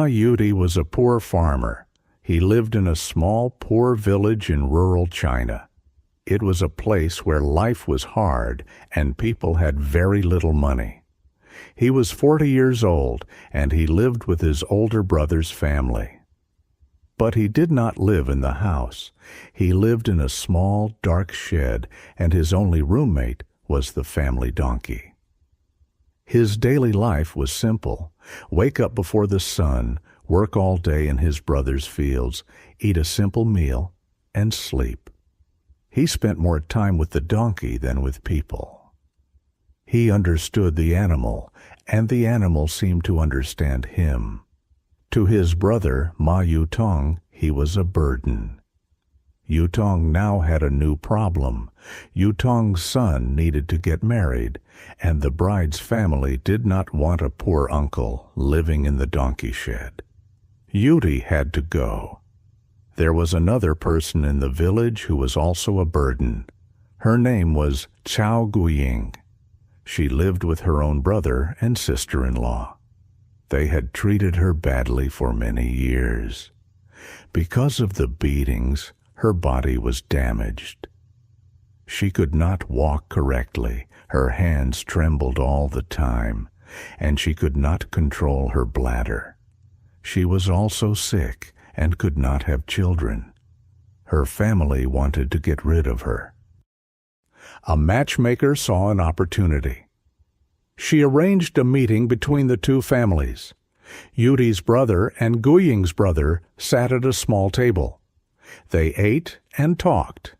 Yudi was a poor farmer. He lived in a small, poor village in rural China. It was a place where life was hard and people had very little money. He was 40 years old, and he lived with his older brother's family. But he did not live in the house. He lived in a small, dark shed, and his only roommate was the family donkey. His daily life was simple. Wake up before the sun, work all day in his brother's fields, eat a simple meal, and sleep. He spent more time with the donkey than with people. He understood the animal, and the animal seemed to understand him. To his brother, Ma Yutong, he was a burden. Yutong now had a new problem. Yutong's son needed to get married, and the bride's family did not want a poor uncle living in the donkey shed. Yudi had to go. There was another person in the village who was also a burden. Her name was Cao Guiying. She lived with her own brother and sister-in-law. They had treated her badly for many years. Because of the beatings, her body was damaged. She could not walk correctly, her hands trembled all the time, and she could not control her bladder. She was also sick and could not have children. Her family wanted to get rid of her. A matchmaker saw an opportunity. She arranged a meeting between the two families. Yudi's brother and Guiying's brother sat at a small table. They ate and talked.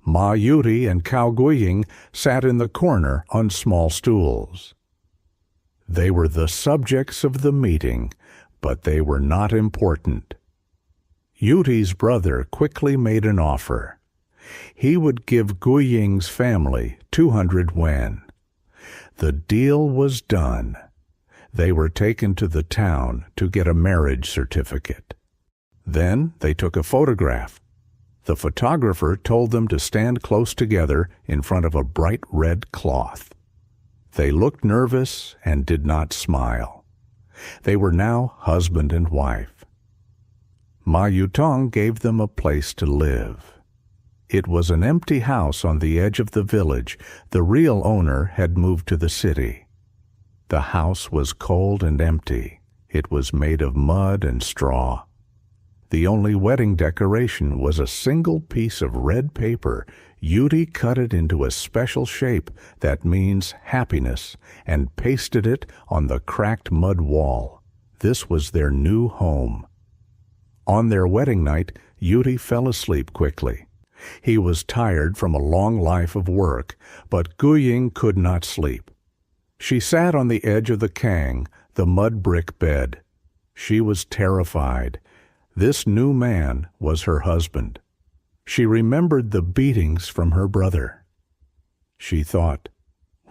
Ma Yudi and Cao Guiying sat in the corner on small stools. They were the subjects of the meeting, but they were not important. Yudi's brother quickly made an offer. He would give Guiying's family 200 yuan. The deal was done. They were taken to the town to get a marriage certificate. Then they took a photograph. The photographer told them to stand close together in front of a bright red cloth. They looked nervous and did not smile. They were now husband and wife. Ma Yutong gave them a place to live. It was an empty house on the edge of the village. The real owner had moved to the city. The house was cold and empty. It was made of mud and straw. The only wedding decoration was a single piece of red paper. Yudi cut it into a special shape that means happiness and pasted it on the cracked mud wall. This was their new home. On their wedding night, Yudi fell asleep quickly. He was tired from a long life of work, but Guiying could not sleep. She sat on the edge of the kang, the mud brick bed. She was terrified. This new man was her husband. She remembered the beatings from her brother. She thought,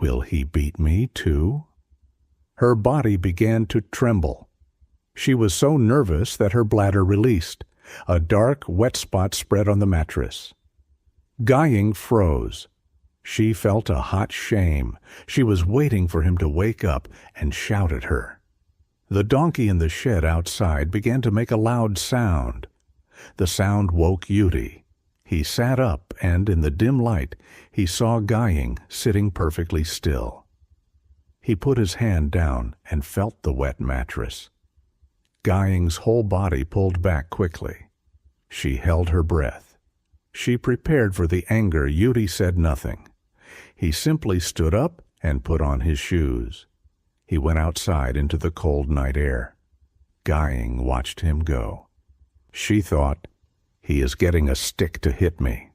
"Will he beat me too?" Her body began to tremble. She was so nervous that her bladder released. A dark, wet spot spread on the mattress. Guiying froze. She felt a hot shame. She was waiting for him to wake up and shout at her. The donkey in the shed outside began to make a loud sound. The sound woke Yudi. He sat up, and in the dim light, he saw Guiying sitting perfectly still. He put his hand down and felt the wet mattress. Guiying's whole body pulled back quickly. She held her breath. She prepared for the anger. Yudi said nothing. He simply stood up and put on his shoes. He went outside into the cold night air. Guiying watched him go. She thought, "He is getting a stick to hit me."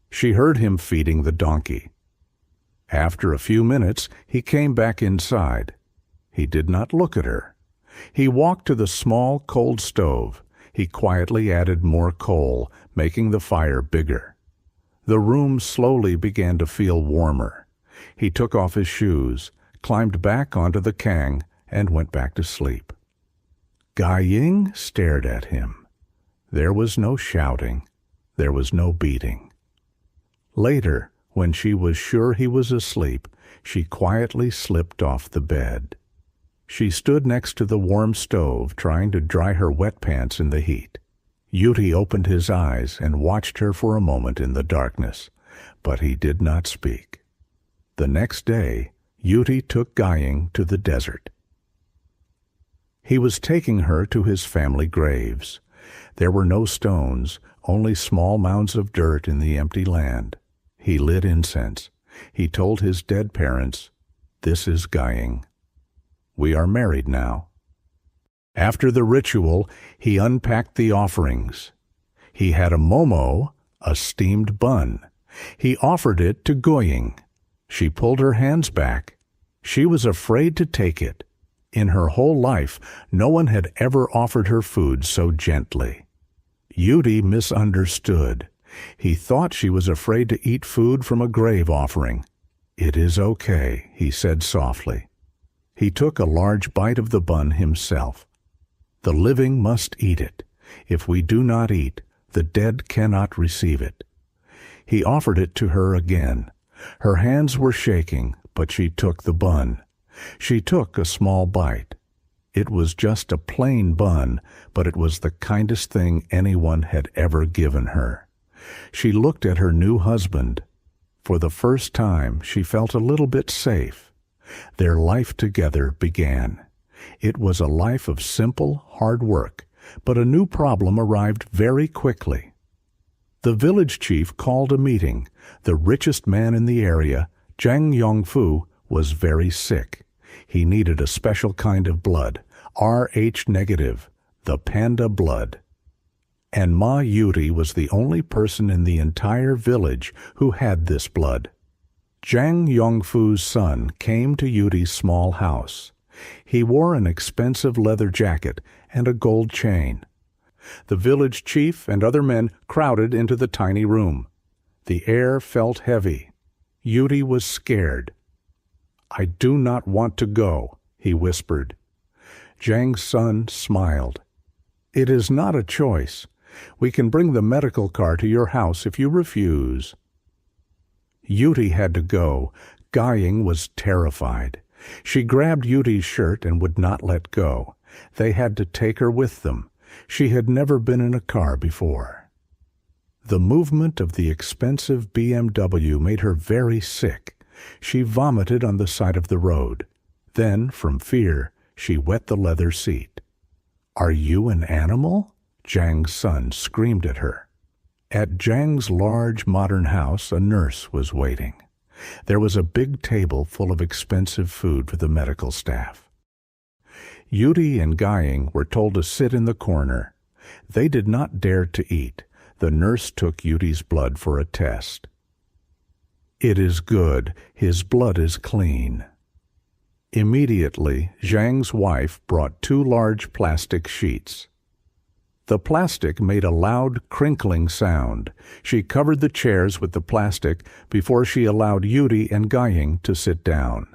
She heard him feeding the donkey. After a few minutes, he came back inside. He did not look at her. He walked to the small, cold stove. He quietly added more coal, making the fire bigger. The room slowly began to feel warmer. He took off his shoes, climbed back onto the kang, and went back to sleep. Guiying stared at him. There was no shouting. There was no beating. Later, when she was sure he was asleep, she quietly slipped off the bed. She stood next to the warm stove, trying to dry her wet pants in the heat. Yuti opened his eyes and watched her for a moment in the darkness, but he did not speak. The next day, Yuti took Gying to the desert. He was taking her to his family graves. There were no stones, only small mounds of dirt in the empty land. He lit incense. He told his dead parents, "This is Gying. We are married now." After the ritual, he unpacked the offerings. He had a momo, a steamed bun. He offered it to Gying. She pulled her hands back. She was afraid to take it. In her whole life, no one had ever offered her food so gently. Yuti misunderstood. He thought she was afraid to eat food from a grave offering. "It is okay," he said softly. He took a large bite of the bun himself. "The living must eat it. If we do not eat, the dead cannot receive it." He offered it to her again. Her hands were shaking, but she took the bun. She took a small bite. It was just a plain bun, but it was the kindest thing anyone had ever given her. She looked at her new husband. For the first time, she felt a little bit safe. Their life together began. It was a life of simple, hard work, but a new problem arrived very quickly. The village chief called a meeting. The richest man in the area, Zhang Yongfu, was very sick. He needed a special kind of blood, Rh negative, the panda blood. And Ma Yuti was the only person in the entire village who had this blood. Zhang Yongfu's son came to Yuti's small house. He wore an expensive leather jacket and a gold chain. The village chief and other men crowded into the tiny room. The air felt heavy. Yuti was scared. "I do not want to go," he whispered. Zhang's son smiled. "It is not a choice. We can bring the medical car to your house if you refuse." Yuti had to go. Gying was terrified. She grabbed Yuti's shirt and would not let go. They had to take her with them. She had never been in a car before. The movement of the expensive BMW made her very sick. She vomited on the side of the road. Then, from fear, she wet the leather seat. "Are you an animal?" Zhang's son screamed at her. At Zhang's large modern house, a nurse was waiting. There was a big table full of expensive food for the medical staff. Yuti and Gying were told to sit in the corner. They did not dare to eat. The nurse took Yuti's blood for a test. "It is good. His blood is clean." Immediately, Zhang's wife brought 2 large plastic sheets. The plastic made a loud, crinkling sound. She covered the chairs with the plastic before she allowed Yuti and Gying to sit down.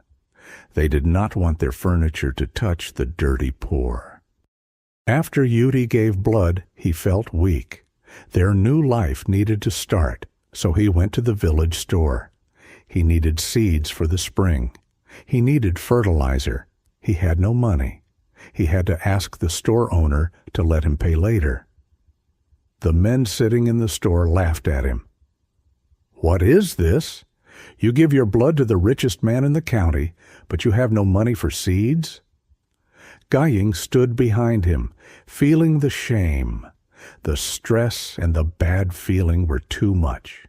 They did not want their furniture to touch the dirty poor. After Yuti gave blood, he felt weak. Their new life needed to start, so he went to the village store. He needed seeds for the spring. He needed fertilizer. He had no money. He had to ask the store owner to let him pay later. The men sitting in the store laughed at him. "What is this? You give your blood to the richest man in the county, but you have no money for seeds?" Gying stood behind him, feeling the shame. The stress and the bad feeling were too much.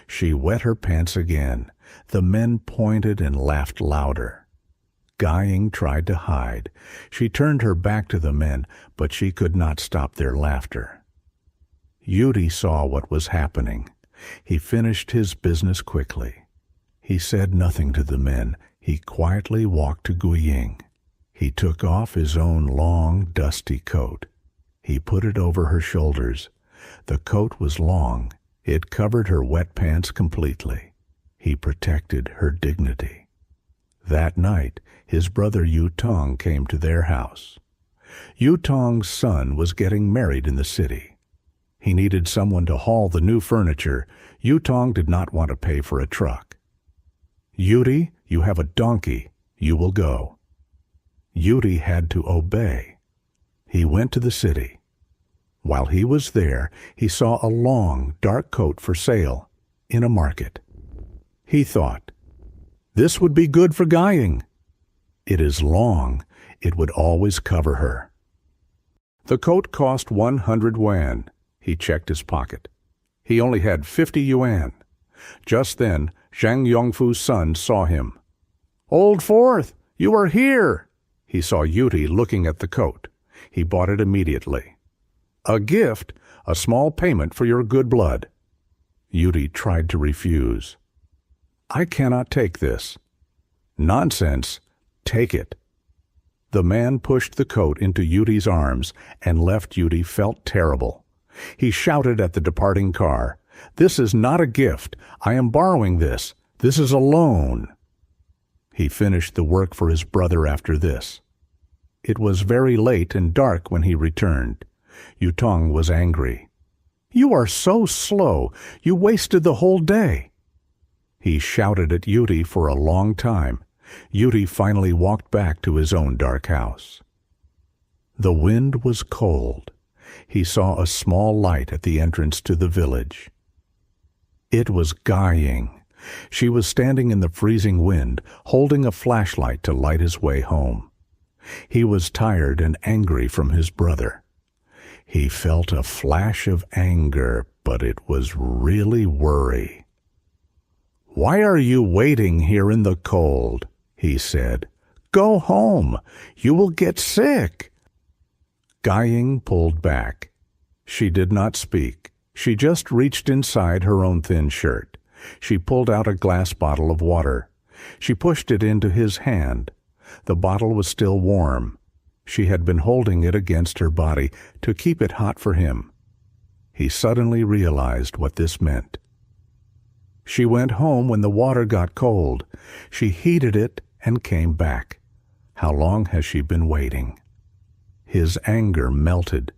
She wet her pants again. The men pointed and laughed louder. Gying tried to hide. She turned her back to the men, but she could not stop their laughter. Yuti saw what was happening. He finished his business quickly. He said nothing to the men. He quietly walked to Gying. He took off his own long, dusty coat. He put it over her shoulders. The coat was long. It covered her wet pants completely. He protected her dignity. That night, his brother Yutong came to their house. Yutong's son was getting married in the city. He needed someone to haul the new furniture. Yutong did not want to pay for a truck. "Yuti, you have a donkey. You will go." Yuri had to obey. He went to the city. While he was there, he saw a long, dark coat for sale in a market. He thought, "This would be good for guying. It is long, it would always cover her." The coat cost 100 yuan. He checked his pocket. He only had 50 yuan. Just then, Zhang Yongfu's son saw him. "Old Fourth, you are here!" He saw Yuri looking at the coat. He bought it immediately. "A gift, a small payment for your good blood." Yuri tried to refuse. "I cannot take this." "Nonsense. Take it." The man pushed the coat into Yuri's arms, and left Yuri felt terrible. He shouted at the departing car, "This is not a gift. I am borrowing this. This is a loan." He finished the work for his brother after this. It was very late and dark when he returned. Yutong was angry. "You are so slow. You wasted the whole day." He shouted at Yuri for a long time. Yuri finally walked back to his own dark house. The wind was cold. He saw a small light at the entrance to the village. It was Guy-Ying. She was standing in the freezing wind, holding a flashlight to light his way home. He was tired and angry from his brother. He felt a flash of anger, but it was really worry. "Why are you waiting here in the cold?" he said. "Go home. You will get sick." Guy-Ying pulled back. She did not speak. She just reached inside her own thin shirt. She pulled out a glass bottle of water. She pushed it into his hand. The bottle was still warm. She had been holding it against her body to keep it hot for him. He suddenly realized what this meant. She went home when the water got cold. She heated it and came back. How long has she been waiting? His anger melted.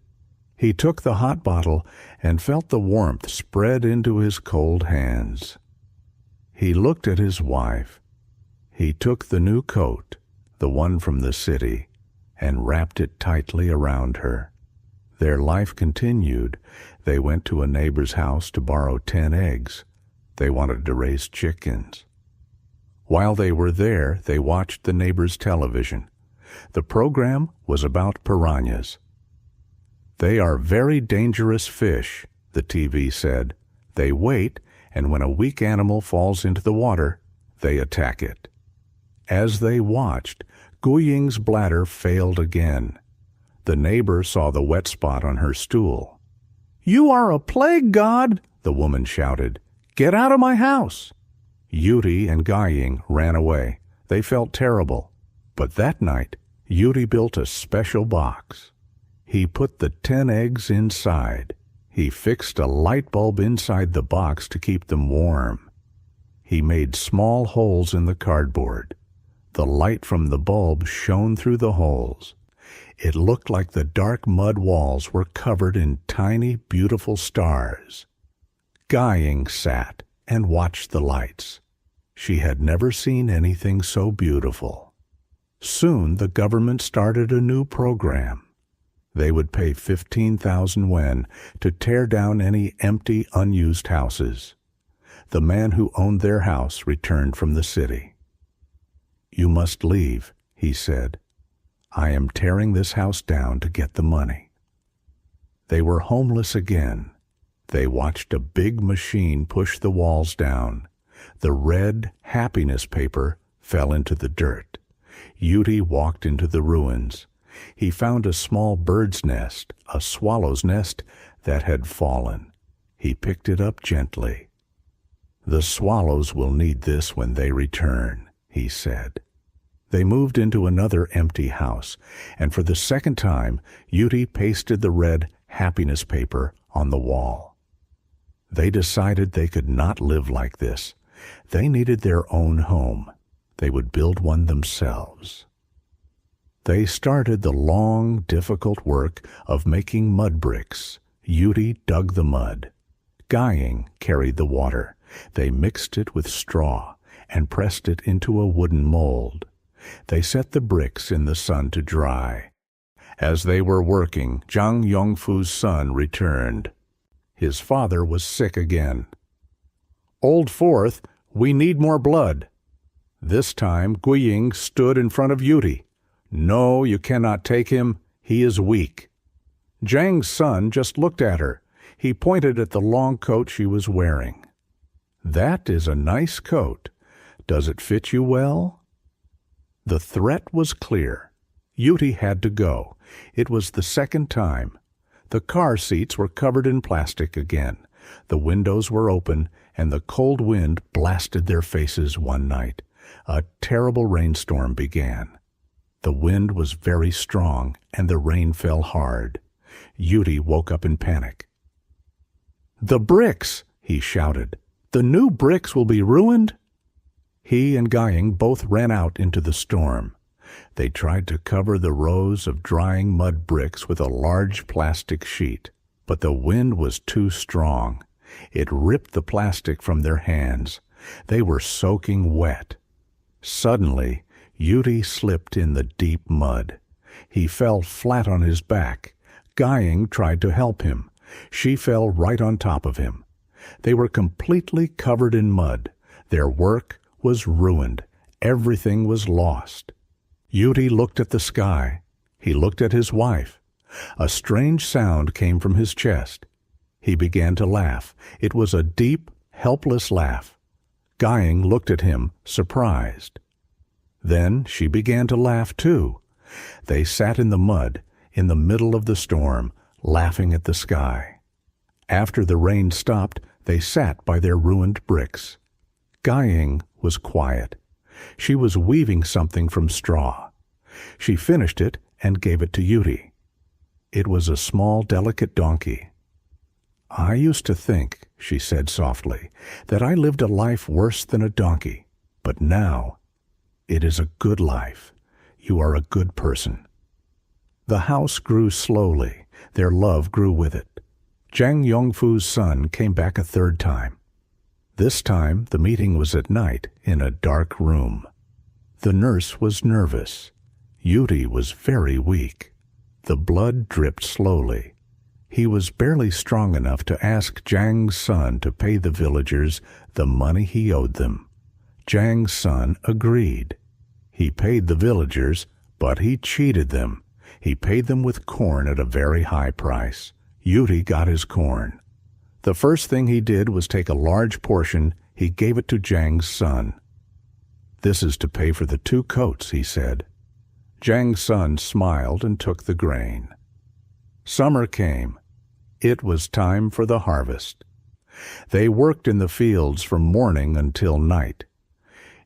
He took the hot bottle and felt the warmth spread into his cold hands. He looked at his wife. He took the new coat, the one from the city, and wrapped it tightly around her. Their life continued. They went to a neighbor's house to borrow 10 eggs. They wanted to raise chickens. While they were there, they watched the neighbor's television. The program was about piranhas. "They are very dangerous fish," the TV said. "They wait, and when a weak animal falls into the water, they attack it." As they watched, Guiying's bladder failed again. The neighbor saw the wet spot on her stool. "You are a plague god," the woman shouted. "Get out of my house." Yuri and Guiying ran away. They felt terrible. But that night, Yuri built a special box. He put the 10 eggs inside. He fixed a light bulb inside the box to keep them warm. He made small holes in the cardboard. The light from the bulb shone through the holes. It looked like the dark mud walls were covered in tiny, beautiful stars. Guiying sat and watched the lights. She had never seen anything so beautiful. Soon the government started a new program. They would pay 15,000 yuan to tear down any empty, unused houses. The man who owned their house returned from the city. "You must leave," he said. "I am tearing this house down to get the money." They were homeless again. They watched a big machine push the walls down. The red happiness paper fell into the dirt. Yuri walked into the ruins. He found a small bird's nest, a swallow's nest, that had fallen. He picked it up gently. "The swallows will need this when they return," he said. They moved into another empty house, and for the second time, Yuri pasted the red happiness paper on the wall. They decided they could not live like this. They needed their own home. They would build one themselves. They started the long, difficult work of making mud bricks. Yuri dug the mud. Guiying carried the water. They mixed it with straw and pressed it into a wooden mold. They set the bricks in the sun to dry. As they were working, Zhang Yongfu's son returned. His father was sick again. "Old Fourth, we need more blood." This time Guiying stood in front of Yuti. "No, you cannot take him. He is weak." Zhang's son just looked at her. He pointed at the long coat she was wearing. "That is a nice coat. Does it fit you well?" The threat was clear. Yuti had to go. It was the second time. The car seats were covered in plastic again. The windows were open, and the cold wind blasted their faces one night. A terrible rainstorm began. The wind was very strong, and the rain fell hard. Yuti woke up in panic. "The bricks!" he shouted. "The new bricks will be ruined!" He and Guiying both ran out into the storm. They tried to cover the rows of drying mud bricks with a large plastic sheet, but the wind was too strong. It ripped the plastic from their hands. They were soaking wet. Suddenly, Yuti slipped in the deep mud. He fell flat on his back. Guiying tried to help him. She fell right on top of him. They were completely covered in mud. Their work was ruined. Everything was lost. Yuti looked at the sky. He looked at his wife. A strange sound came from his chest. He began to laugh. It was a deep, helpless laugh. Guiying looked at him, surprised. Then she began to laugh too. They sat in the mud, in the middle of the storm, laughing at the sky. After the rain stopped, they sat by their ruined bricks. Guiying was quiet. She was weaving something from straw. She finished it and gave it to Yuti. It was a small, delicate donkey. "I used to think," she said softly, "that I lived a life worse than a donkey. But now, it is a good life. You are a good person." The house grew slowly. Their love grew with it. Zhang Yongfu's son came back a third time. This time, the meeting was at night in a dark room. The nurse was nervous. Yuti was very weak. The blood dripped slowly. He was barely strong enough to ask Zhang's son to pay the villagers the money he owed them. Zhang's son agreed. He paid the villagers, but he cheated them. He paid them with corn at a very high price. Yuti got his corn. The first thing he did was take a large portion. He gave it to Zhang's son. "This is to pay for the 2 coats," he said. Zhang's son smiled and took the grain. Summer came. It was time for the harvest. They worked in the fields from morning until night.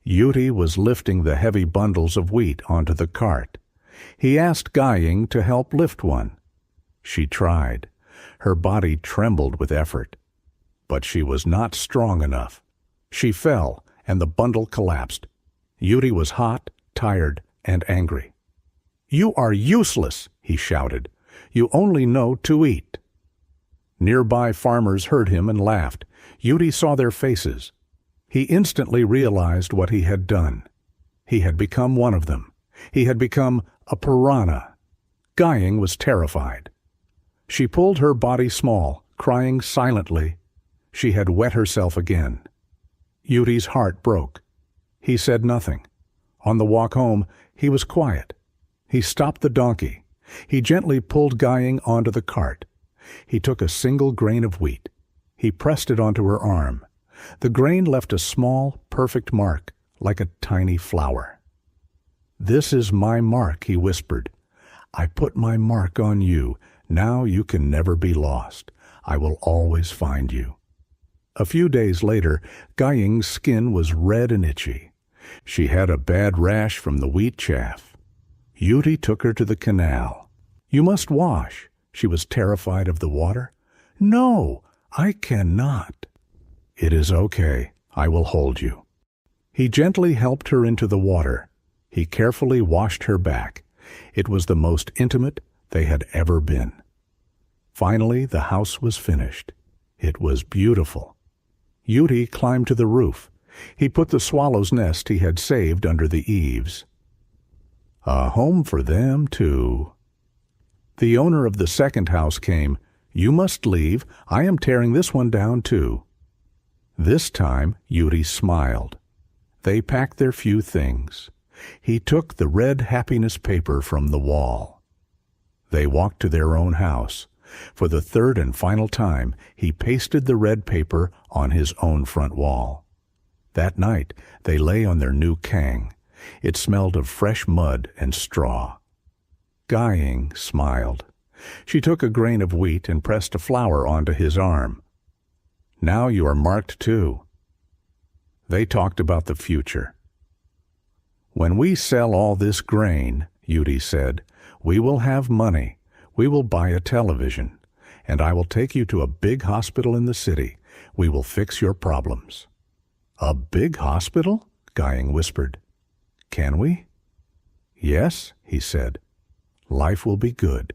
Yuti was lifting the heavy bundles of wheat onto the cart. He asked Guiying to help lift one. She tried. Her body trembled with effort. But she was not strong enough. She fell, and the bundle collapsed. Yuti was hot, tired, and angry. "You are useless," he shouted. "You only know to eat." Nearby farmers heard him and laughed. Yuti saw their faces. He instantly realized what he had done. He had become one of them. He had become a piranha. Guiying was terrified. She pulled her body small, crying silently. She had wet herself again. Yuti's heart broke. He said nothing. On the walk home, he was quiet. He stopped the donkey. He gently pulled Guiying onto the cart. He took a single grain of wheat. He pressed it onto her arm. The grain left a small, perfect mark, like a tiny flower. "This is my mark," he whispered. "I put my mark on you. Now you can never be lost. I will always find you." A few days later, Guiying's skin was red and itchy. She had a bad rash from the wheat chaff. Yuti took her to the canal. "You must wash." She was terrified of the water. "No, I cannot." "It is okay. I will hold you." He gently helped her into the water. He carefully washed her back. It was the most intimate they had ever been. Finally, the house was finished. It was beautiful. Yuti climbed to the roof. He put the swallow's nest he had saved under the eaves. A home for them, too. The owner of the second house came. "You must leave. I am tearing this one down, too." This time, Yuri smiled. They packed their few things. He took the red happiness paper from the wall. They walked to their own house. For the third and final time, he pasted the red paper on his own front wall. That night, they lay on their new kang. It smelled of fresh mud and straw. Guy smiled. She took a grain of wheat and pressed a flower onto his arm. "Now you are marked too." They talked about the future. "When we sell all this grain," Yuri said, "we will have money. We will buy a television, and I will take you to a big hospital in the city. We will fix your problems." "A big hospital?" Guy whispered. "Can we?" "Yes," he said. "Life will be good."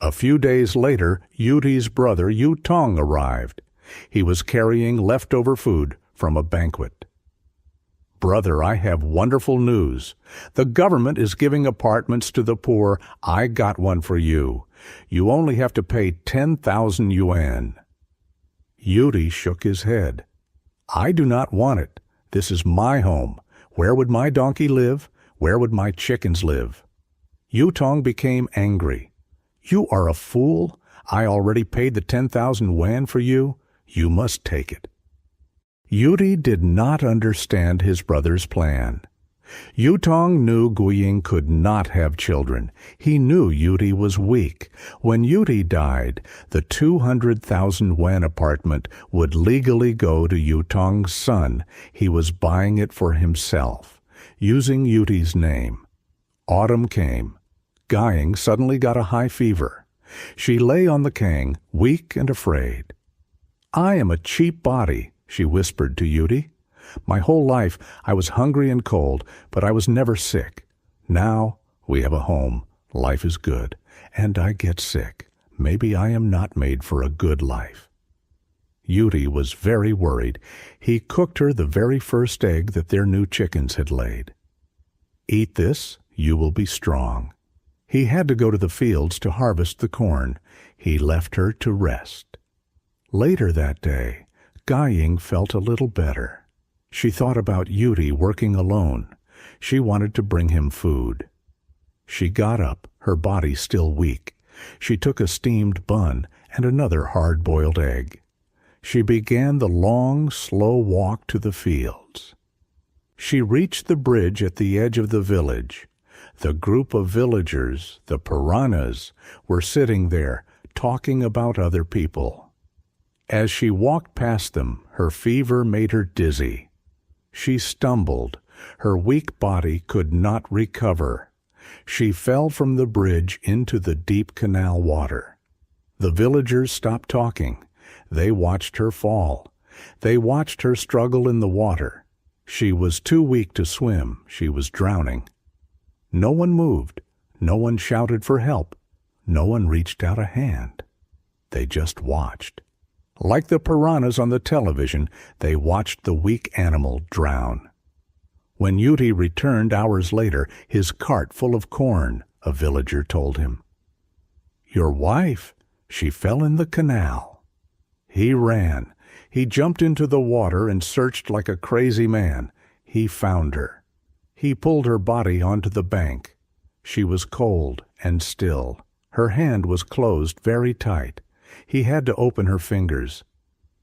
A few days later, Yuri's brother Yutong arrived. He was carrying leftover food from a banquet. "Brother, I have wonderful news. The government is giving apartments to the poor. I got one for you. You only have to pay 10,000 yuan. Yuri shook his head. "I do not want it. This is my home. Where would my donkey live? Where would my chickens live?" Yutong became angry. "You are a fool. I already paid the 10,000 yuan for you. You must take it." Yuri did not understand his brother's plan. Yutong knew Guiying could not have children. He knew Yuri was weak. When Yuri died, the 200,000 yuan apartment would legally go to Yutong's son. He was buying it for himself, using Yuri's name. Autumn came. Guiying suddenly got a high fever. She lay on the kang, weak and afraid. "I am a cheap body," she whispered to Yuri. "My whole life I was hungry and cold, but I was never sick. Now we have a home. Life is good, and I get sick. Maybe I am not made for a good life." Yuri was very worried. He cooked her the very first egg that their new chickens had laid. "Eat this, you will be strong." He had to go to the fields to harvest the corn. He left her to rest. Later that day, Guiying felt a little better. She thought about Yuri working alone. She wanted to bring him food. She got up, her body still weak. She took a steamed bun and another hard-boiled egg. She began the long, slow walk to the fields. She reached the bridge at the edge of the village. The group of villagers, the piranhas, were sitting there, talking about other people. As she walked past them, her fever made her dizzy. She stumbled. Her weak body could not recover. She fell from the bridge into the deep canal water. The villagers stopped talking. They watched her fall. They watched her struggle in the water. She was too weak to swim. She was drowning. No one moved. No one shouted for help. No one reached out a hand. They just watched. Like the piranhas on the television, they watched the weak animal drown. When Yuri returned hours later, his cart full of corn, a villager told him. "Your wife, she fell in the canal." He ran. He jumped into the water and searched like a crazy man. He found her. He pulled her body onto the bank. She was cold and still. Her hand was closed very tight. He had to open her fingers.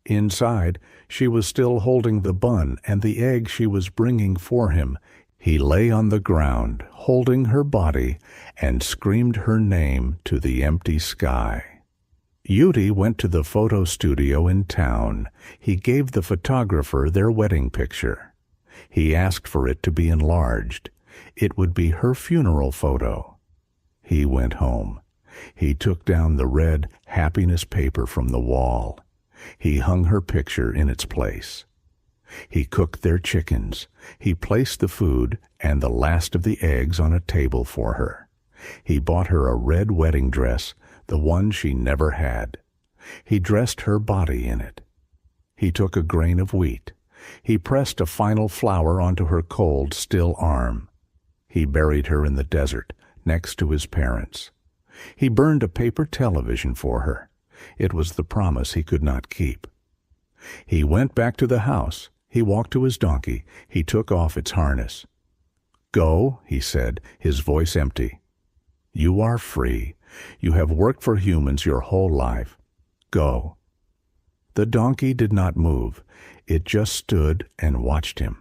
Inside, she was still holding the bun and the egg she was bringing for him. He lay on the ground, holding her body, and screamed her name to the empty sky. Yuri went to the photo studio in town. He gave the photographer their wedding picture. He asked for it to be enlarged. It would be her funeral photo. He went home. He took down the red happiness paper from the wall. He hung her picture in its place. He cooked their chickens. He placed the food and the last of the eggs on a table for her. He bought her a red wedding dress, the one she never had. He dressed her body in it. He took a grain of wheat. He pressed a final flower onto her cold, still arm. He buried her in the desert, next to his parents. He burned a paper television for her. It was the promise he could not keep. He went back to the house. He walked to his donkey. He took off its harness. "Go," he said, his voice empty. "You are free. You have worked for humans your whole life. Go." The donkey did not move. It just stood and watched him.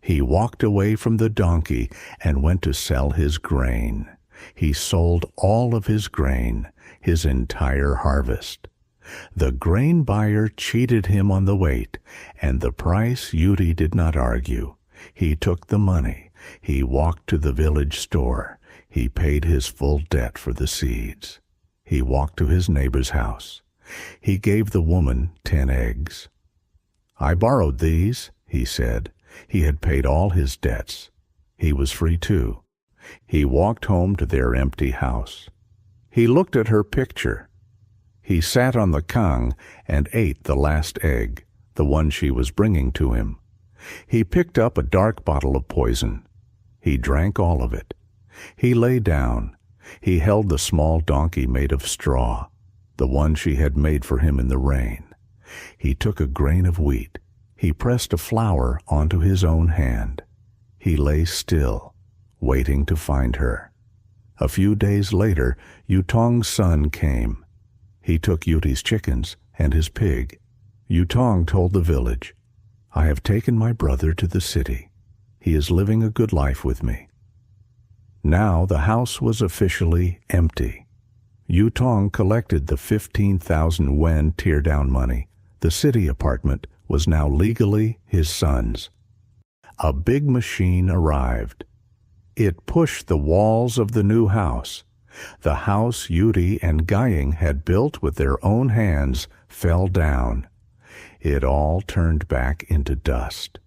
He walked away from the donkey and went to sell his grain. He sold all of his grain, his entire harvest. The grain buyer cheated him on the weight, and the price Yuri did not argue. He took the money. He walked to the village store. He paid his full debt for the seeds. He walked to his neighbor's house. He gave the woman 10 eggs. "I borrowed these," he said. He had paid all his debts. He was free too. He walked home to their empty house. He looked at her picture. He sat on the kang and ate the last egg, the one she was bringing to him. He picked up a dark bottle of poison. He drank all of it. He lay down. He held the small donkey made of straw, the one she had made for him in the rain. He took a grain of wheat. He pressed a flower onto his own hand. He lay still, waiting to find her. A few days later, Yutong's son came. He took Yuti's chickens and his pig. Yutong told the village, "I have taken my brother to the city. He is living a good life with me." Now the house was officially empty. Yutong collected the 15,000 yuan tear-down money. The city apartment was now legally his son's. A big machine arrived. It pushed the walls of the new house. The house Yuri and Guying had built with their own hands fell down. It all turned back into dust.